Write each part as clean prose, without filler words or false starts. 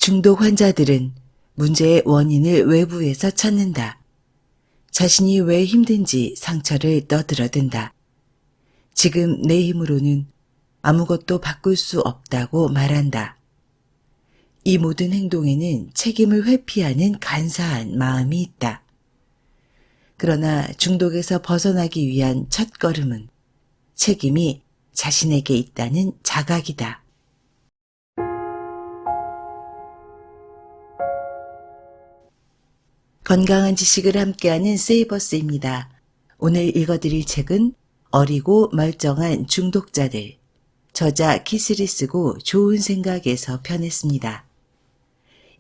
중독 환자들은 문제의 원인을 외부에서 찾는다. 자신이 왜 힘든지 상처를 떠들어댄다. 지금 내 힘으로는 아무것도 바꿀 수 없다고 말한다. 이 모든 행동에는 책임을 회피하는 간사한 마음이 있다. 그러나 중독에서 벗어나기 위한 첫걸음은 책임이 자신에게 있다는 자각이다. 건강한 지식을 함께하는 세이버스입니다. 오늘 읽어드릴 책은 어리고 멀쩡한 중독자들, 저자 키스리 쓰고 좋은 생각에서 편했습니다.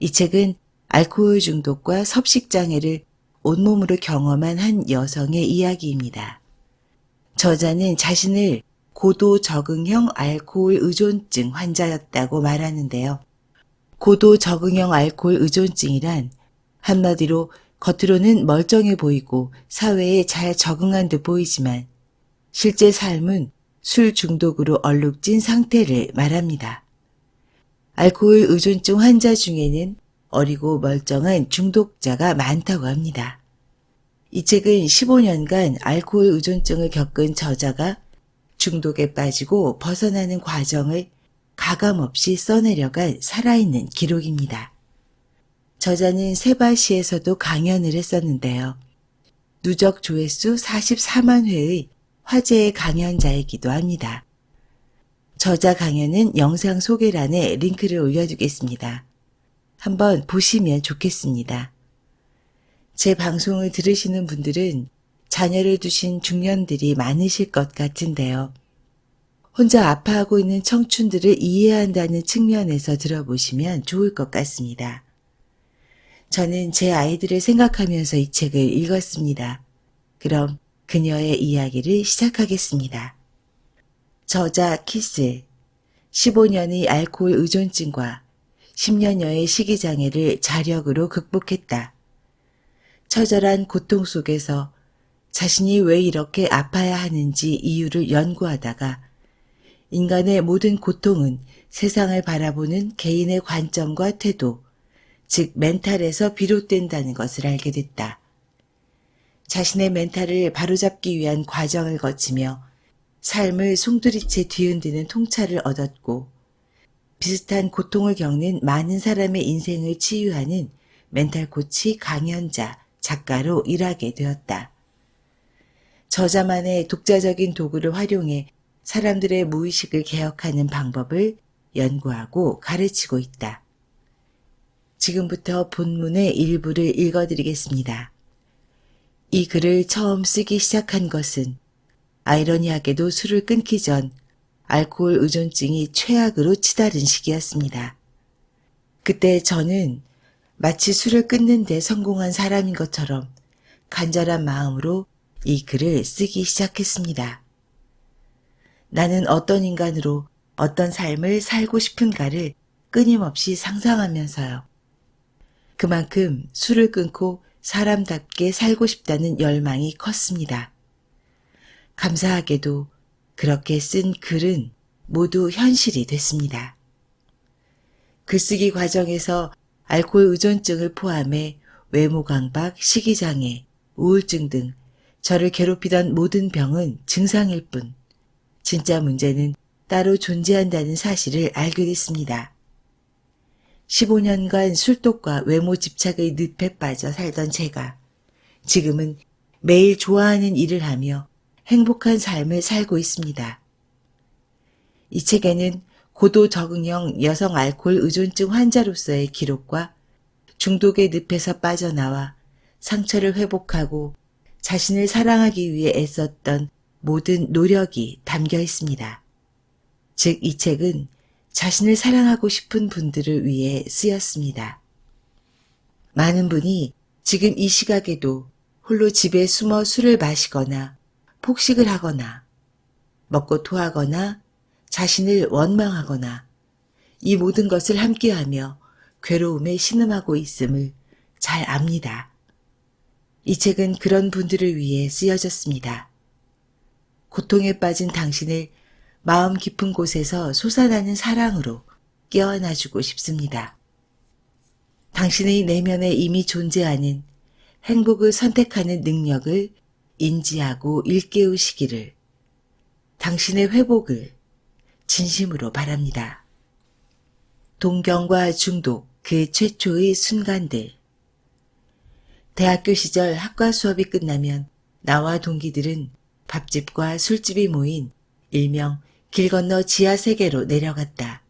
이 책은 알코올 중독과 섭식장애를 온몸으로 경험한 한 여성의 이야기입니다. 저자는 자신을 고도 적응형 알코올 의존증 환자였다고 말하는데요. 고도 적응형 알코올 의존증이란 한마디로 겉으로는 멀쩡해 보이고 사회에 잘 적응한 듯 보이지만 실제 삶은 술 중독으로 얼룩진 상태를 말합니다. 알코올 의존증 환자 중에는 어리고 멀쩡한 중독자가 많다고 합니다. 이 책은 15년간 알코올 의존증을 겪은 저자가 중독에 빠지고 벗어나는 과정을 가감없이 써내려간 살아있는 기록입니다. 저자는 세바시에서도 강연을 했었는데요. 누적 조회수 44만 회의 화제의 강연자이기도 합니다. 저자 강연은 영상 소개란에 링크를 올려두겠습니다. 한번 보시면 좋겠습니다. 제 방송을 들으시는 분들은 자녀를 두신 중년들이 많으실 것 같은데요. 혼자 아파하고 있는 청춘들을 이해한다는 측면에서 들어보시면 좋을 것 같습니다. 저는 제 아이들을 생각하면서 이 책을 읽었습니다. 그럼 그녀의 이야기를 시작하겠습니다. 저자 키스, 15년의 알코올 의존증과 10년여의 식이장애를 자력으로 극복했다. 처절한 고통 속에서 자신이 왜 이렇게 아파야 하는지 이유를 연구하다가 인간의 모든 고통은 세상을 바라보는 개인의 관점과 태도, 즉 멘탈에서 비롯된다는 것을 알게 됐다. 자신의 멘탈을 바로잡기 위한 과정을 거치며 삶을 송두리째 뒤흔드는 통찰을 얻었고 비슷한 고통을 겪는 많은 사람의 인생을 치유하는 멘탈 코치 강연자, 작가로 일하게 되었다. 저자만의 독자적인 도구를 활용해 사람들의 무의식을 개혁하는 방법을 연구하고 가르치고 있다. 지금부터 본문의 일부를 읽어드리겠습니다. 이 글을 처음 쓰기 시작한 것은 아이러니하게도 술을 끊기 전 알코올 의존증이 최악으로 치달은 시기였습니다. 그때 저는 마치 술을 끊는 데 성공한 사람인 것처럼 간절한 마음으로 이 글을 쓰기 시작했습니다. 나는 어떤 인간으로 어떤 삶을 살고 싶은가를 끊임없이 상상하면서요. 그만큼 술을 끊고 사람답게 살고 싶다는 열망이 컸습니다. 감사하게도 그렇게 쓴 글은 모두 현실이 됐습니다. 글쓰기 과정에서 알코올 의존증을 포함해 외모 강박, 식이장애, 우울증 등 저를 괴롭히던 모든 병은 증상일 뿐 진짜 문제는 따로 존재한다는 사실을 알게 됐습니다. 15년간 술독과 외모 집착의 늪에 빠져 살던 제가 지금은 매일 좋아하는 일을 하며 행복한 삶을 살고 있습니다. 이 책에는 고도 적응형 여성 알코올 의존증 환자로서의 기록과 중독의 늪에서 빠져나와 상처를 회복하고 자신을 사랑하기 위해 애썼던 모든 노력이 담겨 있습니다. 즉, 이 책은 자신을 사랑하고 싶은 분들을 위해 쓰였습니다. 많은 분이 지금 이 시각에도 홀로 집에 숨어 술을 마시거나 폭식을 하거나 먹고 토하거나 자신을 원망하거나 이 모든 것을 함께하며 괴로움에 신음하고 있음을 잘 압니다. 이 책은 그런 분들을 위해 쓰여졌습니다. 고통에 빠진 당신을 마음 깊은 곳에서 솟아나는 사랑으로 깨어나주고 싶습니다. 당신의 내면에 이미 존재하는 행복을 선택하는 능력을 인지하고 일깨우시기를, 당신의 회복을 진심으로 바랍니다. 동경과 중독, 그 최초의 순간들. 대학교 시절 학과 수업이 끝나면 나와 동기들은 밥집과 술집이 모인 일명 길 건너 지하 세계로 내려갔다.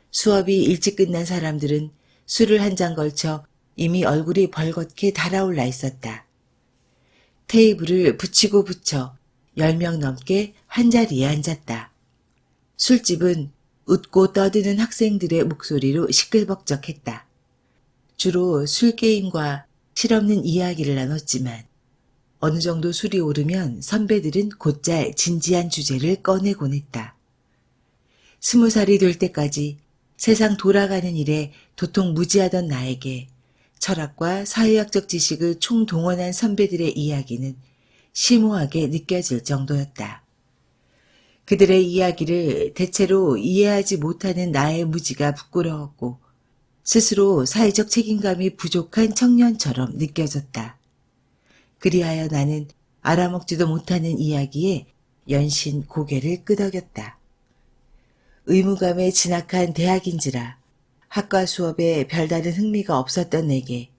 수업이 일찍 끝난 사람들은 술을 한 잔 걸쳐 이미 얼굴이 벌겋게 달아올라 있었다. 테이블을 붙이고 붙여 10명 넘게 한자리에 앉았다. 술집은 웃고 떠드는 학생들의 목소리로 시끌벅적했다. 주로 술게임과 실없는 이야기를 나눴지만 어느 정도 술이 오르면 선배들은 곧잘 진지한 주제를 꺼내곤 했다. 20살이 될 때까지 세상 돌아가는 일에 도통 무지하던 나에게 철학과 사회학적 지식을 총동원한 선배들의 이야기는 심오하게 느껴질 정도였다. 그들의 이야기를 대체로 이해하지 못하는 나의 무지가 부끄러웠고 스스로 사회적 책임감이 부족한 청년처럼 느껴졌다. 그리하여 나는 알아먹지도 못하는 이야기에 연신 고개를 끄덕였다. 의무감에 진학한 대학인지라 학과 수업에 별다른 흥미가 없었던 내게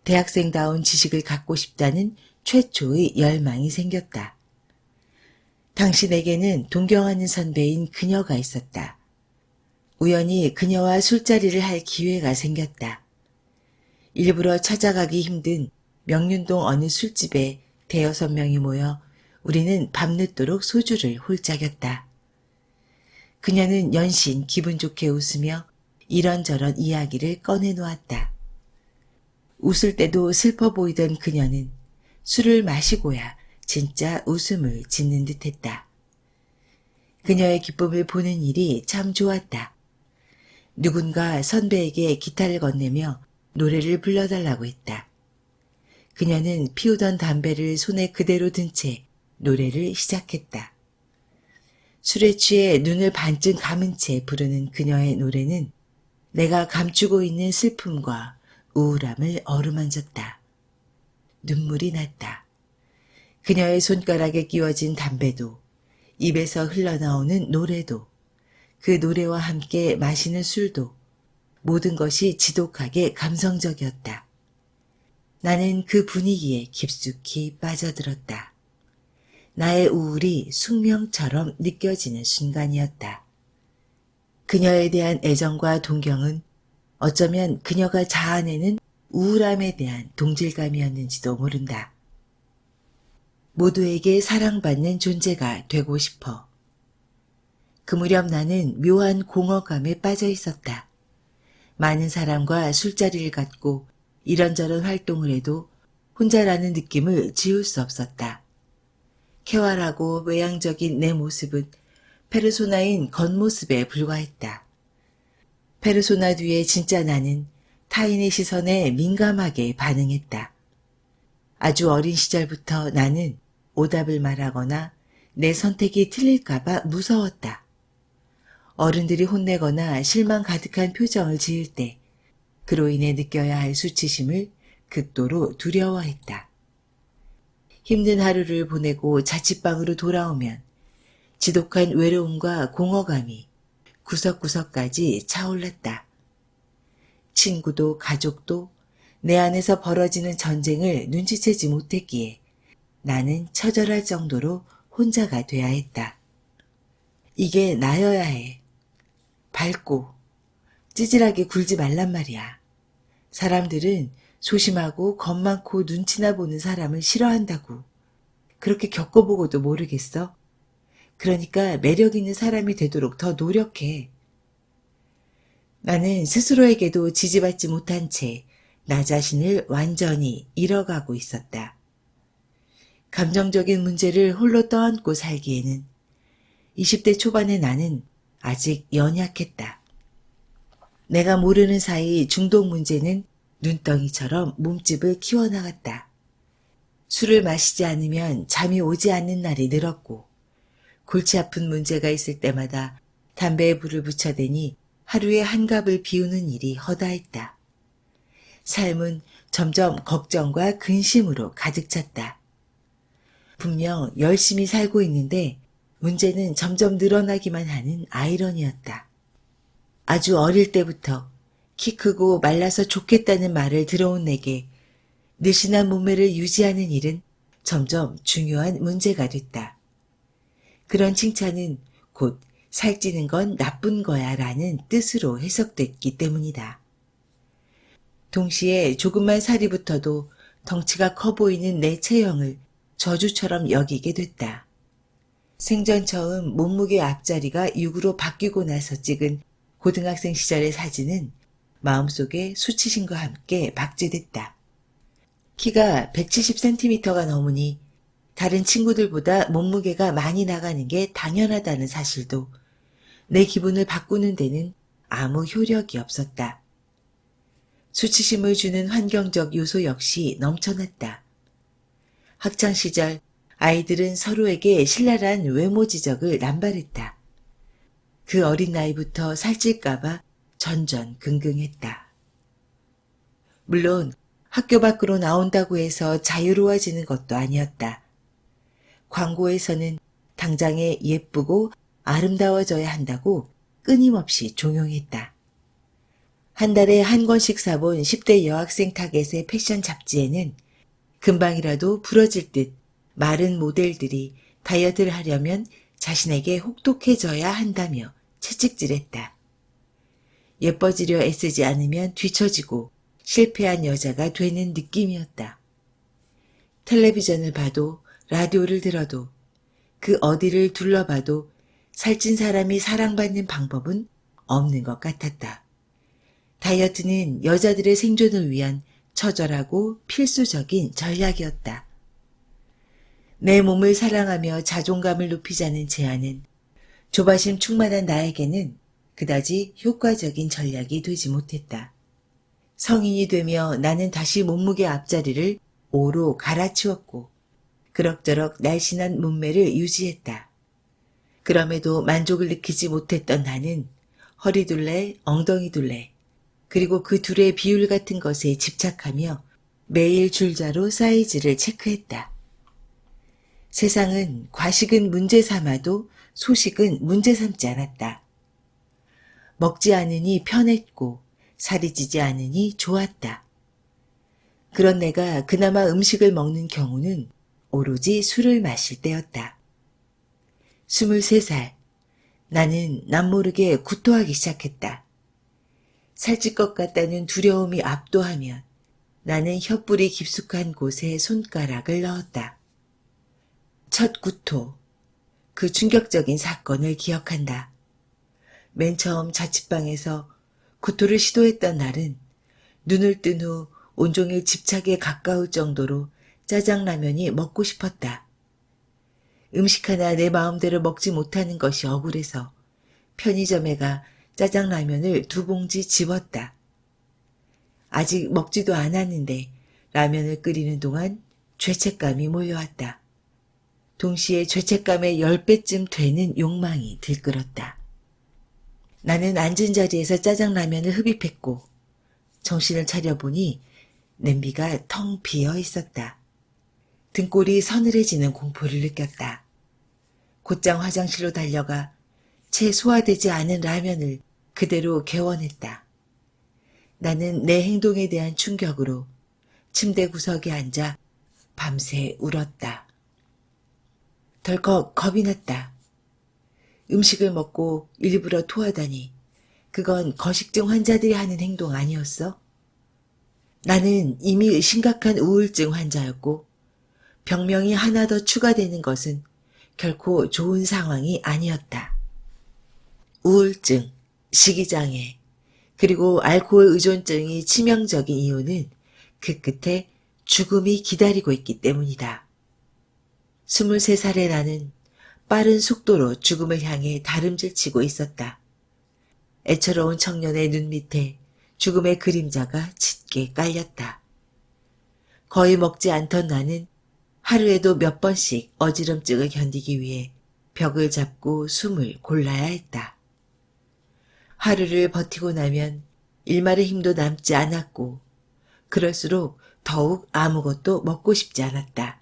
대학생다운 지식을 갖고 싶다는 최초의 열망이 생겼다. 당신에게는 동경하는 선배인 그녀가 있었다. 우연히 그녀와 술자리를 할 기회가 생겼다. 일부러 찾아가기 힘든 명륜동 어느 술집에 5-6명이 모여 우리는 밤늦도록 소주를 홀짝였다. 그녀는 연신 기분 좋게 웃으며 이런저런 이야기를 꺼내놓았다. 웃을 때도 슬퍼 보이던 그녀는 술을 마시고야 진짜 웃음을 짓는 듯했다. 그녀의 기쁨을 보는 일이 참 좋았다. 누군가 선배에게 기타를 건네며 노래를 불러달라고 했다. 그녀는 피우던 담배를 손에 그대로 든 채 노래를 시작했다. 술에 취해 눈을 반쯤 감은 채 부르는 그녀의 노래는 내가 감추고 있는 슬픔과 우울함을 어루만졌다. 눈물이 났다. 그녀의 손가락에 끼워진 담배도, 입에서 흘러나오는 노래도, 그 노래와 함께 마시는 술도 모든 것이 지독하게 감성적이었다. 나는 그 분위기에 깊숙이 빠져들었다. 나의 우울이 숙명처럼 느껴지는 순간이었다. 그녀에 대한 애정과 동경은 어쩌면 그녀가 자아내는 우울함에 대한 동질감이었는지도 모른다. 모두에게 사랑받는 존재가 되고 싶어. 그 무렵 나는 묘한 공허감에 빠져 있었다. 많은 사람과 술자리를 갖고 이런저런 활동을 해도 혼자라는 느낌을 지울 수 없었다. 쾌활하고 외향적인 내 모습은 페르소나인 겉모습에 불과했다. 페르소나 뒤에 진짜 나는 타인의 시선에 민감하게 반응했다. 아주 어린 시절부터 나는 오답을 말하거나 내 선택이 틀릴까봐 무서웠다. 어른들이 혼내거나 실망 가득한 표정을 지을 때 그로 인해 느껴야 할 수치심을 극도로 두려워했다. 힘든 하루를 보내고 자취방으로 돌아오면 지독한 외로움과 공허감이 구석구석까지 차올랐다. 친구도 가족도 내 안에서 벌어지는 전쟁을 눈치채지 못했기에 나는 처절할 정도로 혼자가 돼야 했다. 이게 나여야 해. 밝고 찌질하게 굴지 말란 말이야. 사람들은 소심하고 겁 많고 눈치나 보는 사람을 싫어한다고. 그렇게 겪어보고도 모르겠어? 그러니까 매력 있는 사람이 되도록 더 노력해. 나는 스스로에게도 지지받지 못한 채 나 자신을 완전히 잃어가고 있었다. 감정적인 문제를 홀로 떠안고 살기에는 20대 초반의 나는 아직 연약했다. 내가 모르는 사이 중독 문제는 눈덩이처럼 몸집을 키워나갔다. 술을 마시지 않으면 잠이 오지 않는 날이 늘었고 골치 아픈 문제가 있을 때마다 담배에 불을 붙여대니 하루에 한 갑을 비우는 일이 허다했다. 삶은 점점 걱정과 근심으로 가득 찼다. 분명 열심히 살고 있는데 문제는 점점 늘어나기만 하는 아이러니였다. 아주 어릴 때부터 키 크고 말라서 좋겠다는 말을 들어온 내게 늘씬한 몸매를 유지하는 일은 점점 중요한 문제가 됐다. 그런 칭찬은 곧 살찌는 건 나쁜 거야 라는 뜻으로 해석됐기 때문이다. 동시에 조금만 살이 붙어도 덩치가 커 보이는 내 체형을 저주처럼 여기게 됐다. 생전 처음 몸무게 앞자리가 6으로 바뀌고 나서 찍은 고등학생 시절의 사진은 마음속에 수치심과 함께 박제됐다. 키가 170cm가 넘으니 다른 친구들보다 몸무게가 많이 나가는 게 당연하다는 사실도 내 기분을 바꾸는 데는 아무 효력이 없었다. 수치심을 주는 환경적 요소 역시 넘쳐났다. 학창시절 아이들은 서로에게 신랄한 외모 지적을 남발했다. 그 어린 나이부터 살찔까봐 전전긍긍했다. 물론 학교 밖으로 나온다고 해서 자유로워지는 것도 아니었다. 광고에서는 당장에 예쁘고 아름다워져야 한다고 끊임없이 종용했다. 한 달에 한 권씩 사본 10대 여학생 타겟의 패션 잡지에는 금방이라도 부러질 듯 마른 모델들이 다이어트를 하려면 자신에게 혹독해져야 한다며 채찍질했다. 예뻐지려 애쓰지 않으면 뒤처지고 실패한 여자가 되는 느낌이었다. 텔레비전을 봐도 라디오를 들어도 그 어디를 둘러봐도 살찐 사람이 사랑받는 방법은 없는 것 같았다. 다이어트는 여자들의 생존을 위한 처절하고 필수적인 전략이었다. 내 몸을 사랑하며 자존감을 높이자는 제안은 조바심 충만한 나에게는 그다지 효과적인 전략이 되지 못했다. 성인이 되며 나는 다시 몸무게 앞자리를 5로 갈아치웠고 그럭저럭 날씬한 몸매를 유지했다. 그럼에도 만족을 느끼지 못했던 나는 허리둘레, 엉덩이둘레, 그리고 그 둘의 비율 같은 것에 집착하며 매일 줄자로 사이즈를 체크했다. 세상은 과식은 문제 삼아도 소식은 문제 삼지 않았다. 먹지 않으니 편했고 살이 찌지 않으니 좋았다. 그런 내가 그나마 음식을 먹는 경우는 오로지 술을 마실 때였다. 23살, 나는 남모르게 구토하기 시작했다. 살찔 것 같다는 두려움이 압도하면 나는 혀뿔이 깊숙한 곳에 손가락을 넣었다. 첫 구토, 그 충격적인 사건을 기억한다. 맨 처음 자취방에서 구토를 시도했던 날은 눈을 뜬 후 온종일 집착에 가까울 정도로 짜장라면이 먹고 싶었다. 음식 하나 내 마음대로 먹지 못하는 것이 억울해서 편의점에 가 짜장라면을 2봉지 집었다. 아직 먹지도 않았는데 라면을 끓이는 동안 죄책감이 몰려왔다. 동시에 죄책감의 10배쯤 되는 욕망이 들끓었다. 나는 앉은 자리에서 짜장라면을 흡입했고 정신을 차려보니 냄비가 텅 비어 있었다. 등골이 서늘해지는 공포를 느꼈다. 곧장 화장실로 달려가 채 소화되지 않은 라면을 그대로 개원했다. 나는 내 행동에 대한 충격으로 침대 구석에 앉아 밤새 울었다. 덜컥 겁이 났다. 음식을 먹고 일부러 토하다니 그건 거식증 환자들이 하는 행동 아니었어? 나는 이미 심각한 우울증 환자였고 병명이 하나 더 추가되는 것은 결코 좋은 상황이 아니었다. 우울증, 식이장애, 그리고 알코올 의존증이 치명적인 이유는 그 끝에 죽음이 기다리고 있기 때문이다. 23살의 나는 빠른 속도로 죽음을 향해 다름질치고 있었다. 애처로운 청년의 눈 밑에 죽음의 그림자가 짙게 깔렸다. 거의 먹지 않던 나는 하루에도 몇 번씩 어지럼증을 견디기 위해 벽을 잡고 숨을 골라야 했다. 하루를 버티고 나면 일말의 힘도 남지 않았고 그럴수록 더욱 아무것도 먹고 싶지 않았다.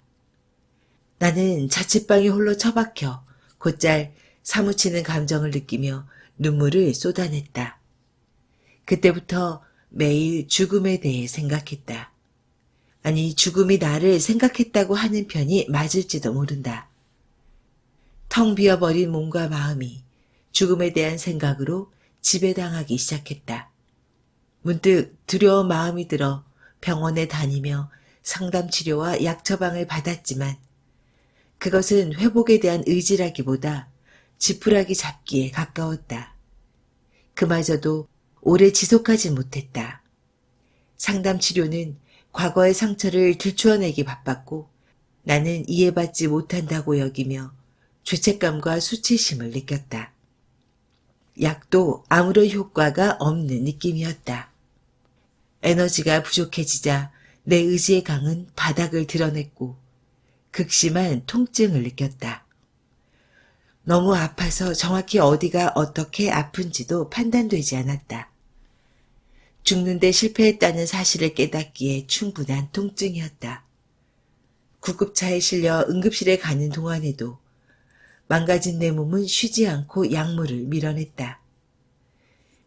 나는 자취방에 홀로 처박혀 곧잘 사무치는 감정을 느끼며 눈물을 쏟아냈다. 그때부터 매일 죽음에 대해 생각했다. 아니, 죽음이 나를 생각했다고 하는 편이 맞을지도 모른다. 텅 비어버린 몸과 마음이 죽음에 대한 생각으로 지배당하기 시작했다. 문득 두려운 마음이 들어 병원에 다니며 상담 치료와 약 처방을 받았지만 그것은 회복에 대한 의지라기보다 지푸라기 잡기에 가까웠다. 그마저도 오래 지속하지 못했다. 상담 치료는 과거의 상처를 들추어내기 바빴고 나는 이해받지 못한다고 여기며 죄책감과 수치심을 느꼈다. 약도 아무런 효과가 없는 느낌이었다. 에너지가 부족해지자 내 의지의 강은 바닥을 드러냈고 극심한 통증을 느꼈다. 너무 아파서 정확히 어디가 어떻게 아픈지도 판단되지 않았다. 죽는데 실패했다는 사실을 깨닫기에 충분한 통증이었다. 구급차에 실려 응급실에 가는 동안에도 망가진 내 몸은 쉬지 않고 약물을 밀어냈다.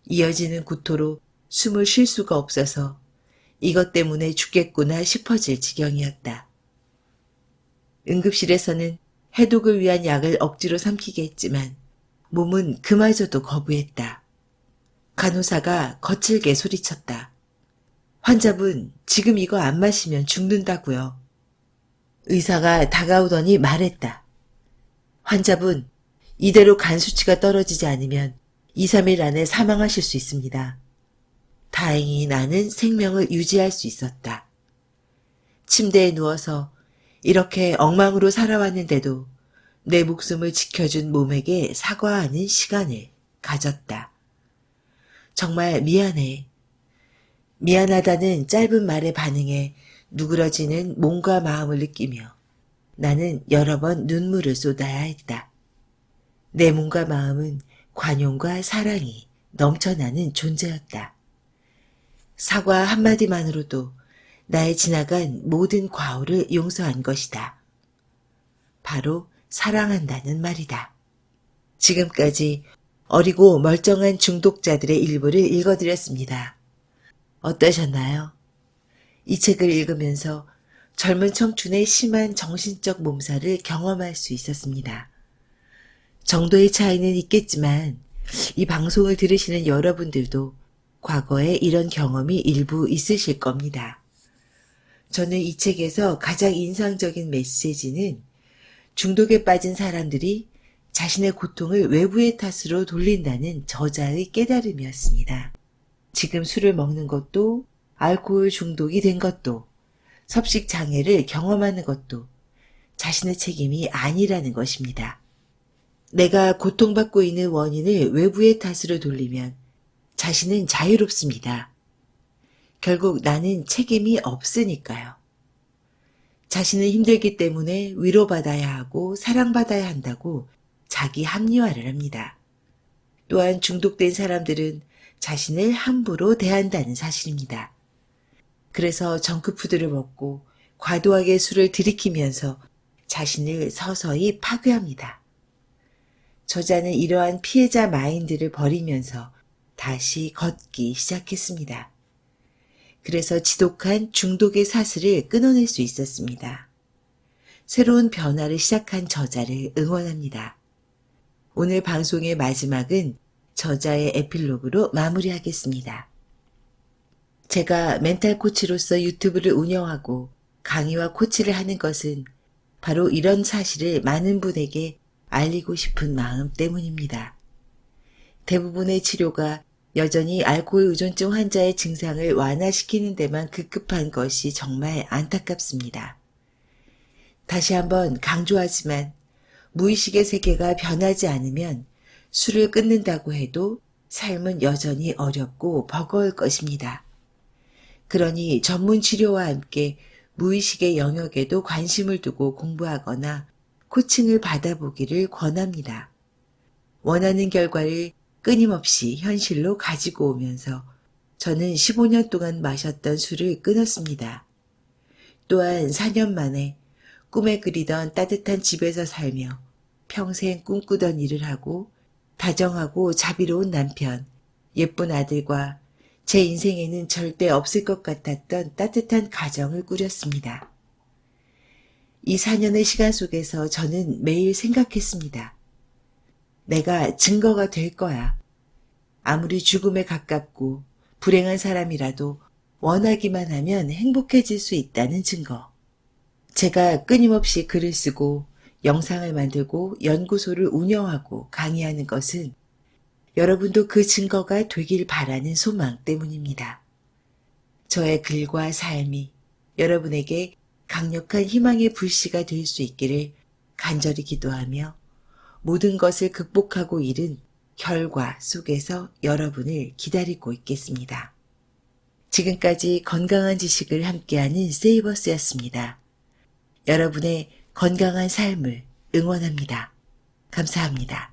이어지는 구토로 숨을 쉴 수가 없어서 이것 때문에 죽겠구나 싶어질 지경이었다. 응급실에서는 해독을 위한 약을 억지로 삼키게 했지만 몸은 그마저도 거부했다. 간호사가 거칠게 소리쳤다. 환자분, 지금 이거 안 마시면 죽는다고요. 의사가 다가오더니 말했다. 환자분, 이대로 간 수치가 떨어지지 않으면 2, 3일 안에 사망하실 수 있습니다. 다행히 나는 생명을 유지할 수 있었다. 침대에 누워서 이렇게 엉망으로 살아왔는데도 내 목숨을 지켜준 몸에게 사과하는 시간을 가졌다. 정말 미안해. 미안하다는 짧은 말에 반응해 누그러지는 몸과 마음을 느끼며 나는 여러 번 눈물을 쏟아야 했다. 내 몸과 마음은 관용과 사랑이 넘쳐나는 존재였다. 사과 한마디만으로도 나의 지나간 모든 과오를 용서한 것이다. 바로 사랑한다는 말이다. 지금까지 어리고 멀쩡한 중독자들의 일부를 읽어드렸습니다. 어떠셨나요? 이 책을 읽으면서 젊은 청춘의 심한 정신적 몸살을 경험할 수 있었습니다. 정도의 차이는 있겠지만 이 방송을 들으시는 여러분들도 과거에 이런 경험이 일부 있으실 겁니다. 저는 이 책에서 가장 인상적인 메시지는 중독에 빠진 사람들이 자신의 고통을 외부의 탓으로 돌린다는 저자의 깨달음이었습니다. 지금 술을 먹는 것도, 알코올 중독이 된 것도, 섭식 장애를 경험하는 것도 자신의 책임이 아니라는 것입니다. 내가 고통받고 있는 원인을 외부의 탓으로 돌리면 자신은 자유롭습니다. 결국 나는 책임이 없으니까요. 자신은 힘들기 때문에 위로받아야 하고 사랑받아야 한다고 자기 합리화를 합니다. 또한 중독된 사람들은 자신을 함부로 대한다는 사실입니다. 그래서 정크푸드를 먹고 과도하게 술을 들이키면서 자신을 서서히 파괴합니다. 저자는 이러한 피해자 마인드를 버리면서 다시 걷기 시작했습니다. 그래서 지독한 중독의 사슬을 끊어낼 수 있었습니다. 새로운 변화를 시작한 저자를 응원합니다. 오늘 방송의 마지막은 저자의 에필로그로 마무리하겠습니다. 제가 멘탈 코치로서 유튜브를 운영하고 강의와 코치를 하는 것은 바로 이런 사실을 많은 분에게 알리고 싶은 마음 때문입니다. 대부분의 치료가 여전히 알코올 의존증 환자의 증상을 완화시키는 데만 급급한 것이 정말 안타깝습니다. 다시 한번 강조하지만 무의식의 세계가 변하지 않으면 술을 끊는다고 해도 삶은 여전히 어렵고 버거울 것입니다. 그러니 전문 치료와 함께 무의식의 영역에도 관심을 두고 공부하거나 코칭을 받아보기를 권합니다. 원하는 결과를 끊임없이 현실로 가지고 오면서 저는 15년 동안 마셨던 술을 끊었습니다. 또한 4년 만에 꿈에 그리던 따뜻한 집에서 살며 평생 꿈꾸던 일을 하고 다정하고 자비로운 남편, 예쁜 아들과 제 인생에는 절대 없을 것 같았던 따뜻한 가정을 꾸렸습니다. 이 4년의 시간 속에서 저는 매일 생각했습니다. 내가 증거가 될 거야. 아무리 죽음에 가깝고 불행한 사람이라도 원하기만 하면 행복해질 수 있다는 증거. 제가 끊임없이 글을 쓰고 영상을 만들고 연구소를 운영하고 강의하는 것은 여러분도 그 증거가 되길 바라는 소망 때문입니다. 저의 글과 삶이 여러분에게 강력한 희망의 불씨가 될 수 있기를 간절히 기도하며 모든 것을 극복하고 이른 결과 속에서 여러분을 기다리고 있겠습니다. 지금까지 건강한 지식을 함께하는 세이버스였습니다. 여러분의 건강한 삶을 응원합니다. 감사합니다.